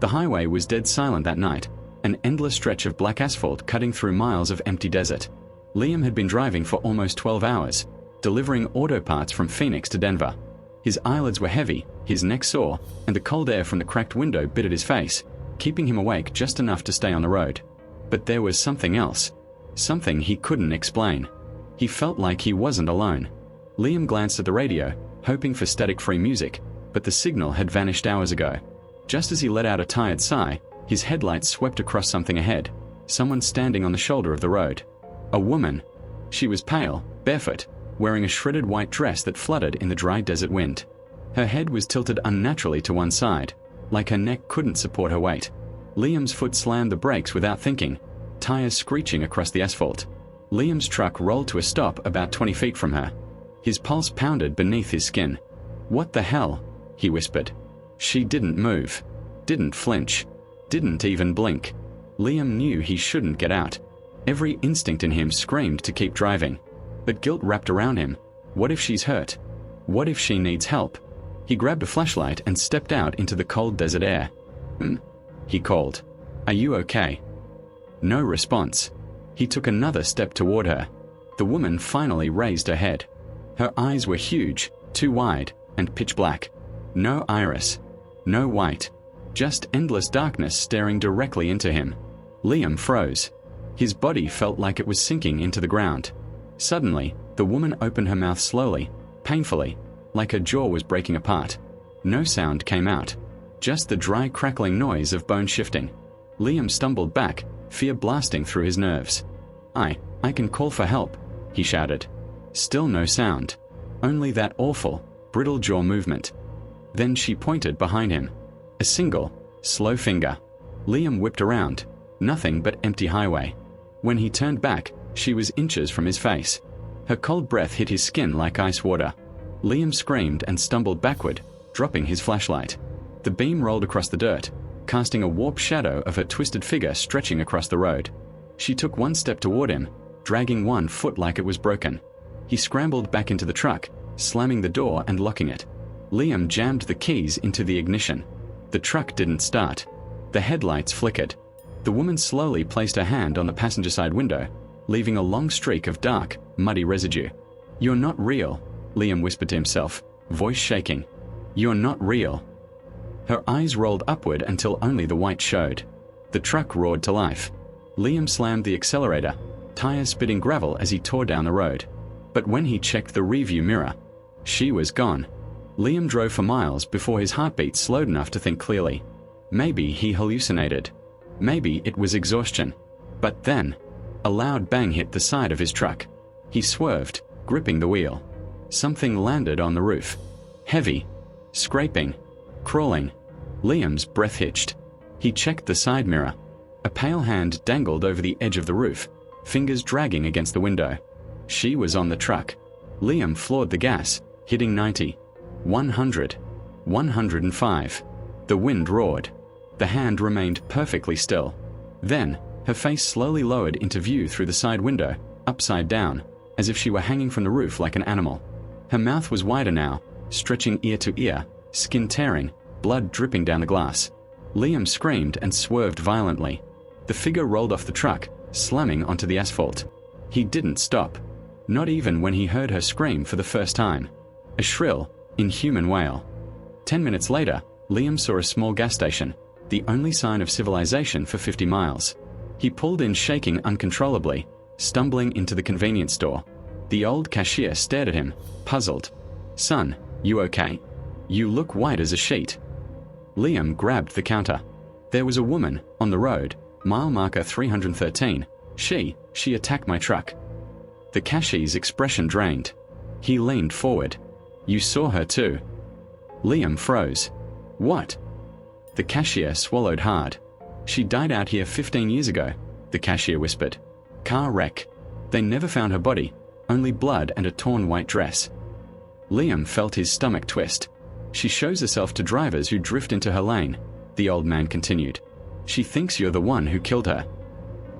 The highway was dead silent that night, an endless stretch of black asphalt cutting through miles of empty desert. Liam had been driving for almost 12 hours, delivering auto parts from Phoenix to Denver. His eyelids were heavy, his neck sore, and the cold air from the cracked window bit at his face, keeping him awake just enough to stay on the road. But there was something else. Something he couldn't explain. He felt like he wasn't alone. Liam glanced at the radio, hoping for static-free music, but the signal had vanished hours ago. Just as he let out a tired sigh, his headlights swept across something ahead, someone standing on the shoulder of the road. A woman. She was pale, barefoot, wearing a shredded white dress that fluttered in the dry desert wind. Her head was tilted unnaturally to one side, like her neck couldn't support her weight. Liam's foot slammed the brakes without thinking, tires screeching across the asphalt. Liam's truck rolled to a stop about 20 feet from her. His pulse pounded beneath his skin. "What the hell?" he whispered. She didn't move, didn't flinch, didn't even blink. Liam knew he shouldn't get out. Every instinct in him screamed to keep driving. But guilt wrapped around him. What if she's hurt? What if she needs help? He grabbed a flashlight and stepped out into the cold desert air. He called. "Are you okay?" No response. He took another step toward her. The woman finally raised her head. Her eyes were huge, too wide, and pitch black. No iris. No white. Just endless darkness staring directly into him. Liam froze. His body felt like it was sinking into the ground. Suddenly, the woman opened her mouth slowly, painfully, like her jaw was breaking apart. No sound came out. Just the dry crackling noise of bone shifting. Liam stumbled back, fear blasting through his nerves. I can call for help," he shouted. Still no sound. Only that awful, brittle jaw movement. Then she pointed behind him. A single, slow finger. Liam whipped around. Nothing but empty highway. When he turned back, she was inches from his face. Her cold breath hit his skin like ice water. Liam screamed and stumbled backward, dropping his flashlight. The beam rolled across the dirt, casting a warped shadow of her twisted figure stretching across the road. She took one step toward him, dragging one foot like it was broken. He scrambled back into the truck, slamming the door and locking it. Liam jammed the keys into the ignition. The truck didn't start. The headlights flickered. The woman slowly placed her hand on the passenger side window, leaving a long streak of dark, muddy residue. "You're not real," Liam whispered to himself, voice shaking. "You're not real." Her eyes rolled upward until only the white showed. The truck roared to life. Liam slammed the accelerator, tires spitting gravel as he tore down the road. But when he checked the rearview mirror, she was gone. Liam drove for miles before his heartbeat slowed enough to think clearly. Maybe he hallucinated. Maybe it was exhaustion. But then, a loud bang hit the side of his truck. He swerved, gripping the wheel. Something landed on the roof. Heavy. Scraping. Crawling. Liam's breath hitched. He checked the side mirror. A pale hand dangled over the edge of the roof, fingers dragging against the window. She was on the truck. Liam floored the gas, hitting 90. 100. 105. The wind roared. The hand remained perfectly still. Then, her face slowly lowered into view through the side window, upside down, as if she were hanging from the roof like an animal. Her mouth was wider now, stretching ear to ear, skin tearing, blood dripping down the glass. Liam screamed and swerved violently. The figure rolled off the truck, slamming onto the asphalt. He didn't stop. Not even when he heard her scream for the first time. A shrill, inhuman wail. 10 minutes later, Liam saw a small gas station, the only sign of civilization for 50 miles. He pulled in shaking uncontrollably, stumbling into the convenience store. The old cashier stared at him, puzzled. "Son, you okay? You look white as a sheet." Liam grabbed the counter. There was a woman, on the road, mile marker 313. She attacked my truck. The cashier's expression drained. He leaned forward. "You saw her too." Liam froze. "What?" The cashier swallowed hard. "She died out here 15 years ago," the cashier whispered. "Car wreck. They never found her body, only blood and a torn white dress." Liam felt his stomach twist. "She shows herself to drivers who drift into her lane," the old man continued. "She thinks you're the one who killed her."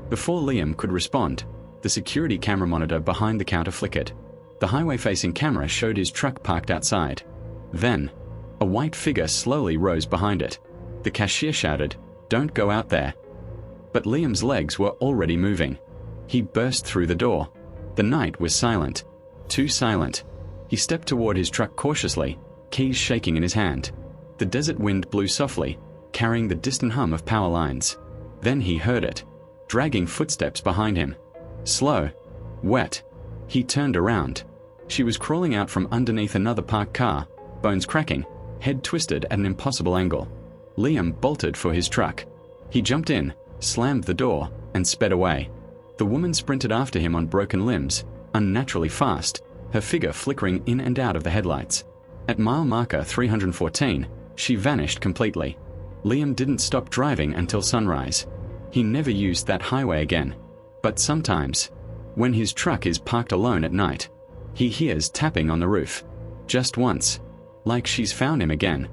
Before Liam could respond, the security camera monitor behind the counter flickered. The highway-facing camera showed his truck parked outside. Then, a white figure slowly rose behind it. The cashier shouted, "Don't go out there." But Liam's legs were already moving. He burst through the door. The night was silent. Too silent. He stepped toward his truck cautiously, keys shaking in his hand. The desert wind blew softly, carrying the distant hum of power lines. Then he heard it, dragging footsteps behind him. Slow. Wet. He turned around. She was crawling out from underneath another parked car, bones cracking, head twisted at an impossible angle. Liam bolted for his truck. He jumped in, slammed the door, and sped away. The woman sprinted after him on broken limbs, unnaturally fast, her figure flickering in and out of the headlights. At mile marker 314, she vanished completely. Liam didn't stop driving until sunrise. He never used that highway again. But sometimes, when his truck is parked alone at night, he hears tapping on the roof. Just once. Like she's found him again.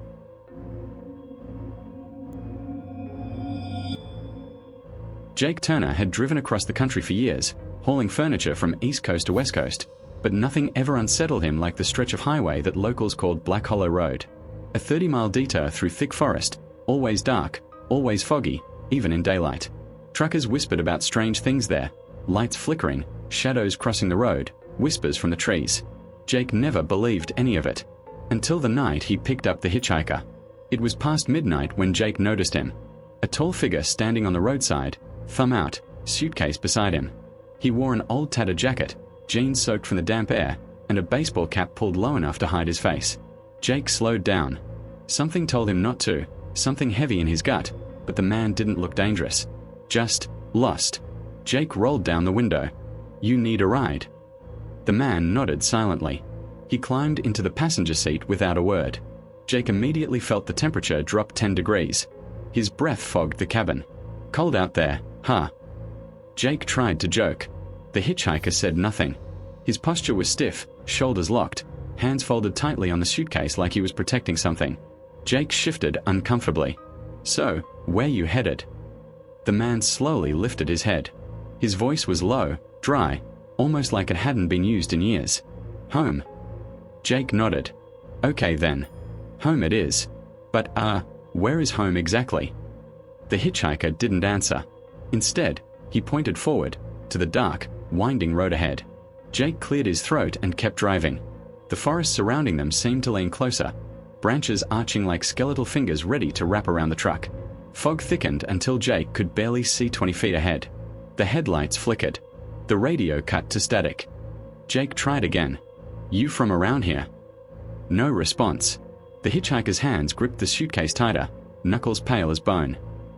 Jake Turner had driven across the country for years, hauling furniture from East Coast to West Coast, but nothing ever unsettled him like the stretch of highway that locals called Black Hollow Road. A 30-mile detour through thick forest, always dark, always foggy, even in daylight. Truckers whispered about strange things there, lights flickering, shadows crossing the road, whispers from the trees. Jake never believed any of it. Until the night he picked up the hitchhiker. It was past midnight when Jake noticed him. A tall figure standing on the roadside, thumb out, suitcase beside him. He wore an old tattered jacket, jeans soaked from the damp air, and a baseball cap pulled low enough to hide his face. Jake slowed down. Something told him not to, something heavy in his gut, but the man didn't look dangerous. Just lost. Jake rolled down the window. "You need a ride?" The man nodded silently. He climbed into the passenger seat without a word. Jake immediately felt the temperature drop 10 degrees. His breath fogged the cabin. "Cold out there, huh?" Jake tried to joke. The hitchhiker said nothing. His posture was stiff, shoulders locked, hands folded tightly on the suitcase like he was protecting something. Jake shifted uncomfortably. "So, where you headed?" The man slowly lifted his head. His voice was low, dry, almost like it hadn't been used in years. "Home." Jake nodded. "Okay then. Home it is. But, where is home exactly?" The hitchhiker didn't answer. Instead, he pointed forward, to the dark, winding road ahead. Jake cleared his throat and kept driving. The forest surrounding them seemed to lean closer, branches arching like skeletal fingers ready to wrap around the truck. Fog thickened until Jake could barely see 20 feet ahead. The headlights flickered. The radio cut to static. Jake tried again. "You from around here?" No response. The hitchhiker's hands gripped the suitcase tighter, knuckles pale as bone.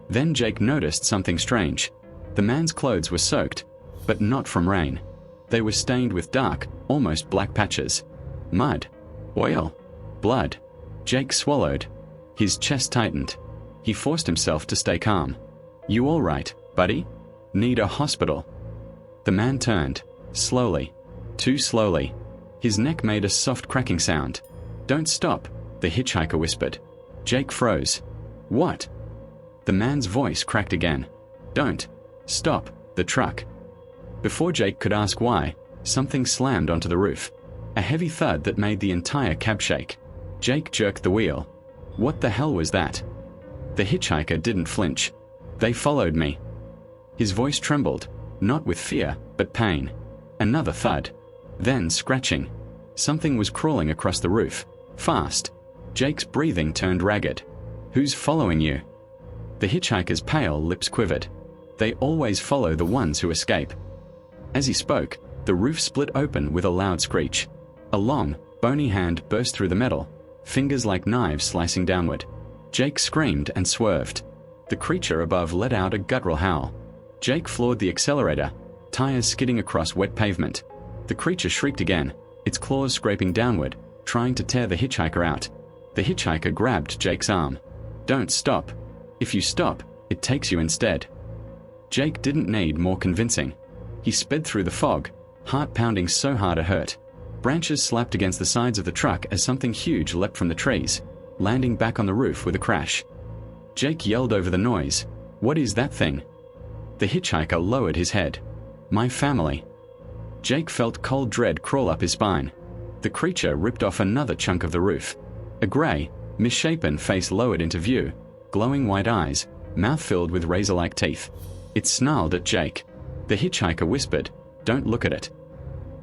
Then Jake noticed something strange. The man's clothes were soaked, but not from rain. They were stained with dark, almost black patches. Mud. Oil. Blood. Jake swallowed. His chest tightened. He forced himself to stay calm. "You all right, buddy? Need a hospital?" The man turned, slowly. Too slowly. His neck made a soft cracking sound. "Don't stop," the hitchhiker whispered. Jake froze. "What?" The man's voice cracked again. "Don't stop the truck." Before Jake could ask why, something slammed onto the roof. A heavy thud that made the entire cab shake. Jake jerked the wheel. What the hell was that? The hitchhiker didn't flinch. "They followed me." His voice trembled, not with fear, but pain. Another thud. Then scratching. Something was crawling across the roof. Fast. Jake's breathing turned ragged. "Who's following you?" The hitchhiker's pale lips quivered. "They always follow the ones who escape." As he spoke, the roof split open with a loud screech. A long, bony hand burst through the metal, fingers like knives slicing downward. Jake screamed and swerved. The creature above let out a guttural howl. Jake floored the accelerator, tires skidding across wet pavement. The creature shrieked again, its claws scraping downward, trying to tear the hitchhiker out. The hitchhiker grabbed Jake's arm. "Don't stop. If you stop, it takes you instead." Jake didn't need more convincing. He sped through the fog, heart pounding so hard it hurt. Branches slapped against the sides of the truck as something huge leapt from the trees, landing back on the roof with a crash. Jake yelled over the noise. "What is that thing?" The hitchhiker lowered his head. "My family." Jake felt cold dread crawl up his spine. The creature ripped off another chunk of the roof. A grey, misshapen face lowered into view, glowing white eyes, mouth filled with razor-like teeth. It snarled at Jake. The hitchhiker whispered, "Don't look at it."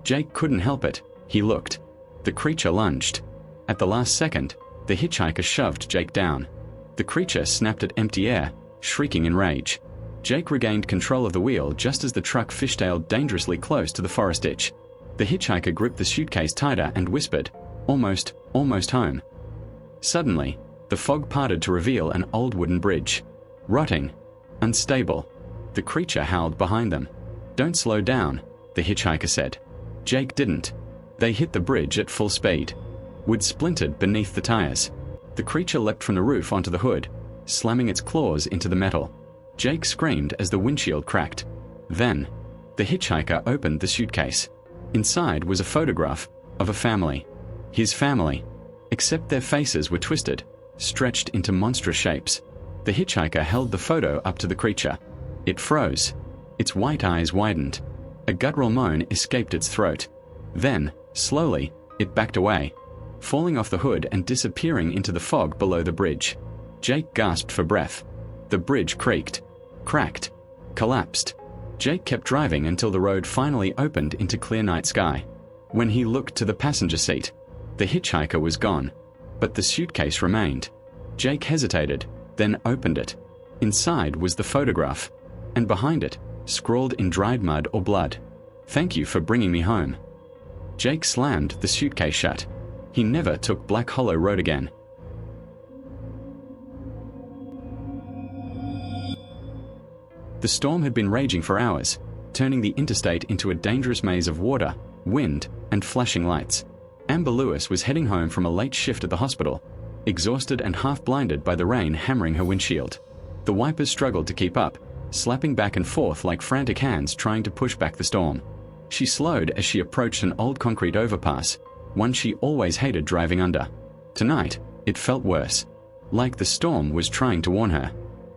Jake couldn't help it. He looked. The creature lunged. At the last second, the hitchhiker shoved Jake down. The creature snapped at empty air, shrieking in rage. Jake regained control of the wheel just as the truck fishtailed dangerously close to the forest ditch. The hitchhiker gripped the suitcase tighter and whispered, almost home." Suddenly, the fog parted to reveal an old wooden bridge. Rotting. Unstable. The creature howled behind them. "Don't slow down," the hitchhiker said. Jake didn't. They hit the bridge at full speed. Wood splintered beneath the tires. The creature leapt from the roof onto the hood, slamming its claws into the metal. Jake screamed as the windshield cracked. Then, the hitchhiker opened the suitcase. Inside was a photograph of a family. His family. Except their faces were twisted, stretched into monstrous shapes. The hitchhiker held the photo up to the creature. It froze. Its white eyes widened. A guttural moan escaped its throat. Then, slowly, it backed away, falling off the hood and disappearing into the fog below the bridge. Jake gasped for breath. The bridge creaked, cracked, collapsed. Jake kept driving until the road finally opened into clear night sky. When he looked to the passenger seat, the hitchhiker was gone, but the suitcase remained. Jake hesitated, then opened it. Inside was the photograph, and behind it, scrawled in dried mud or blood, "Thank you for bringing me home." Jake slammed the suitcase shut. He never took Black Hollow Road again. The storm had been raging for hours, turning the interstate into a dangerous maze of water, wind, and flashing lights. Amber Lewis was heading home from a late shift at the hospital, exhausted and half-blinded by the rain hammering her windshield. The wipers struggled to keep up, slapping back and forth like frantic hands trying to push back the storm. She slowed as she approached an old concrete overpass, one she always hated driving under. Tonight, it felt worse, like the storm was trying to warn her.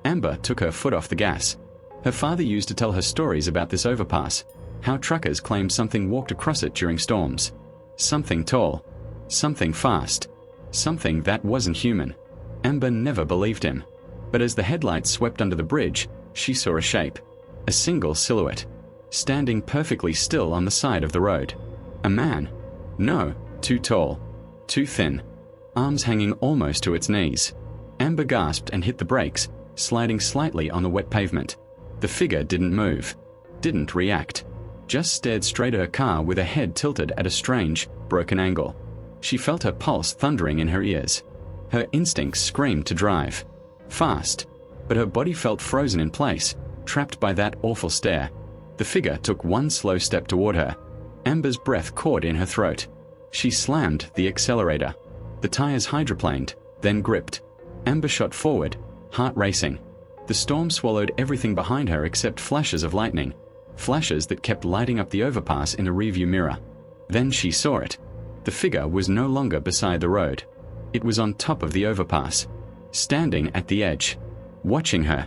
Amber took her foot off the gas. Her father used to tell her stories about this overpass, how truckers claimed something walked across it during storms. Something tall, something fast, something that wasn't human. Amber never believed him. But as the headlights swept under the bridge, she saw a shape, a single silhouette, standing perfectly still on the side of the road. A man. No, too tall, too thin, arms hanging almost to its knees. Amber gasped and hit the brakes, sliding slightly on the wet pavement. The figure didn't move, didn't react, just stared straight at her car with her head tilted at a strange, broken angle. She felt her pulse thundering in her ears. Her instincts screamed to drive fast, but her body felt frozen in place, trapped by that awful stare. The figure took one slow step toward her. Amber's breath caught in her throat. She slammed the accelerator. The tires hydroplaned, then gripped. Amber shot forward, heart racing. The storm swallowed everything behind her except flashes of lightning, flashes that kept lighting up the overpass in the rearview mirror. Then she saw it. The figure was no longer beside the road. It was on top of the overpass, standing at the edge, watching her.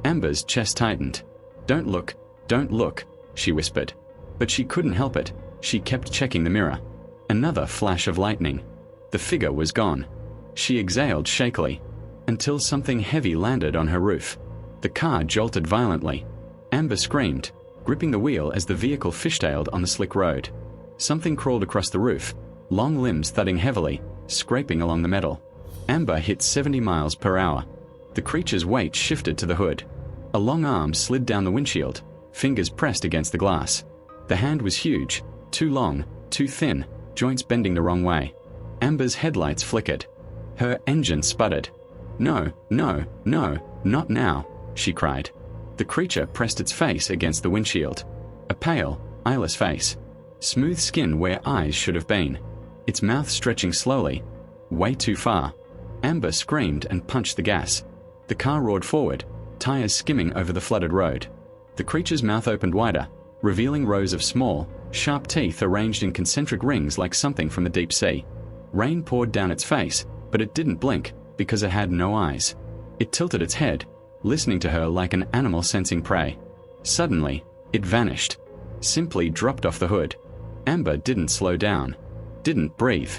Amber's chest tightened. "Don't look, she whispered. But she couldn't help it. She kept checking the mirror. Another flash of lightning. The figure was gone. She exhaled shakily, until something heavy landed on her roof. The car jolted violently. Amber screamed, gripping the wheel as the vehicle fishtailed on the slick road. Something crawled across the roof, long limbs thudding heavily, scraping along the metal. Amber hit 70 miles per hour. The creature's weight shifted to the hood. A long arm slid down the windshield, fingers pressed against the glass. The hand was huge, too long, too thin, joints bending the wrong way. Amber's headlights flickered. Her engine sputtered. "No, no, no, not now," she cried. The creature pressed its face against the windshield. A pale, eyeless face. Smooth skin where eyes should have been. Its mouth stretching slowly. Way too far. Amber screamed and punched the gas. The car roared forward, tires skimming over the flooded road. The creature's mouth opened wider, revealing rows of small, sharp teeth arranged in concentric rings like something from the deep sea. Rain poured down its face, but it didn't blink because it had no eyes. It tilted its head, listening to her like an animal sensing prey. Suddenly, it vanished, simply dropped off the hood. Amber didn't slow down, didn't breathe,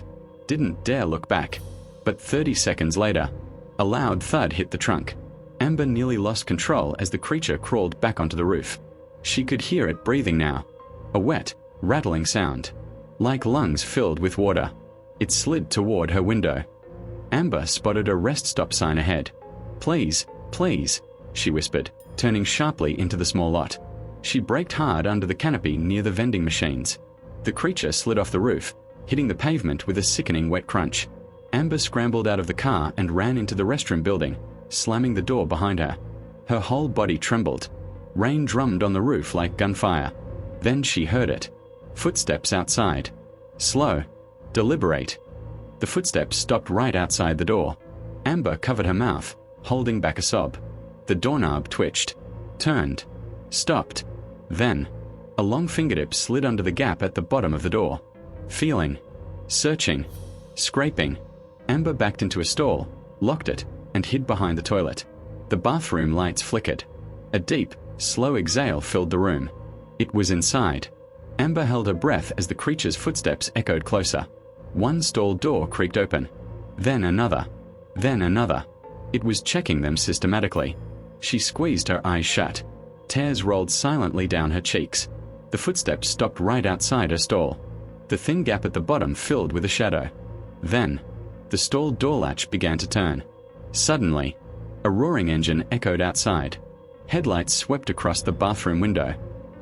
didn't dare look back. But 30 seconds later, A loud thud hit the trunk. Amber nearly lost control as the creature crawled back onto the roof. She could hear it breathing now. A wet, rattling sound. Like lungs filled with water. It slid toward her window. Amber spotted a rest stop sign ahead. "Please, please," she whispered, turning sharply into the small lot. She braked hard under the canopy near the vending machines. The creature slid off the roof, hitting the pavement with a sickening wet crunch. Amber scrambled out of the car and ran into the restroom building, slamming the door behind her. Her whole body trembled. Rain drummed on the roof like gunfire. Then she heard it. Footsteps outside. Slow. Deliberate. The footsteps stopped right outside the door. Amber covered her mouth, holding back a sob. The doorknob twitched. Turned. Stopped. Then, a long fingertip slid under the gap at the bottom of the door. Feeling. Searching. Scraping. Amber backed into a stall, locked it, and hid behind the toilet. The bathroom lights flickered. A deep, slow exhale filled the room. It was inside. Amber held her breath as the creature's footsteps echoed closer. One stall door creaked open. Then another. Then another. It was checking them systematically. She squeezed her eyes shut. Tears rolled silently down her cheeks. The footsteps stopped right outside her stall. The thin gap at the bottom filled with a shadow. Then, the stall door latch began to turn. Suddenly, a roaring engine echoed outside. Headlights swept across the bathroom window.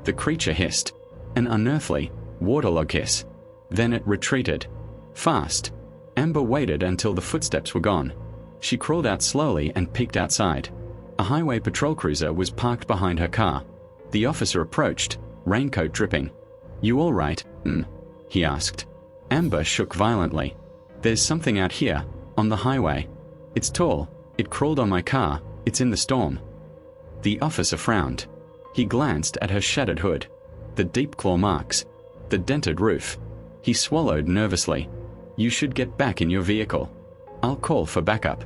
The creature hissed. An unearthly, waterlogged hiss. Then it retreated. Fast. Amber waited until the footsteps were gone. She crawled out slowly and peeked outside. A highway patrol cruiser was parked behind her car. The officer approached, raincoat dripping. "You all right?" he asked. Amber shook violently. "There's something out here, on the highway. It's tall, it crawled on my car, it's in the storm." The officer frowned. He glanced at her shattered hood. The deep claw marks. The dented roof. He swallowed nervously. "You should get back in your vehicle. I'll call for backup."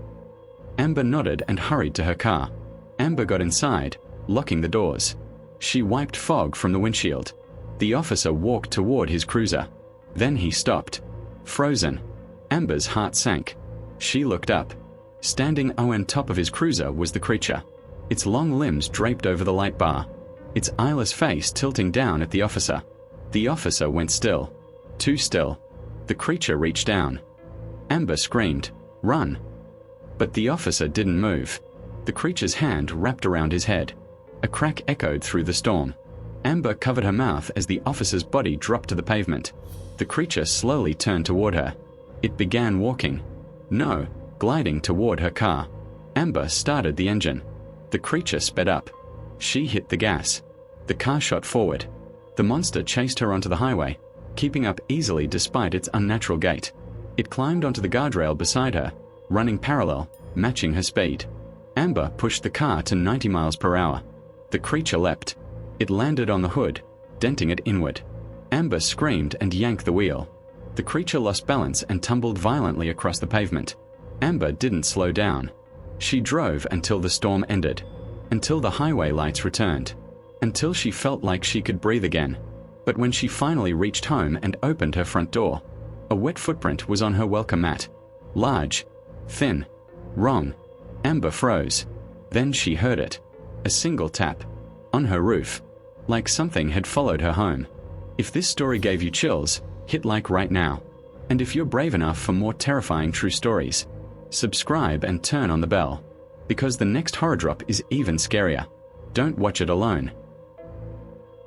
Amber nodded and hurried to her car. Amber got inside, locking the doors. She wiped fog from the windshield. The officer walked toward his cruiser. Then he stopped. Frozen. Amber's heart sank. She looked up. Standing on top of his cruiser was the creature. Its long limbs draped over the light bar. Its eyeless face tilting down at the officer. The officer went still. Too still. The creature reached down. Amber screamed, "Run!" But the officer didn't move. The creature's hand wrapped around his head. A crack echoed through the storm. Amber covered her mouth as the officer's body dropped to the pavement. The creature slowly turned toward her. It began walking. No, gliding toward her car. Amber started the engine. The creature sped up. She hit the gas. The car shot forward. The monster chased her onto the highway, keeping up easily despite its unnatural gait. It climbed onto the guardrail beside her, running parallel, matching her speed. Amber pushed the car to 90 miles per hour. The creature leapt. It landed on the hood, denting it inward. Amber screamed and yanked the wheel. The creature lost balance and tumbled violently across the pavement. Amber didn't slow down. She drove until the storm ended, until the highway lights returned, until she felt like she could breathe again. But when she finally reached home and opened her front door, a wet footprint was on her welcome mat. Large. Thin. Wrong. Amber froze. Then she heard it. A single tap. On her roof. Like something had followed her home. If this story gave you chills, hit like right now. And if you're brave enough for more terrifying true stories, subscribe and turn on the bell. Because the next horror drop is even scarier. Don't watch it alone.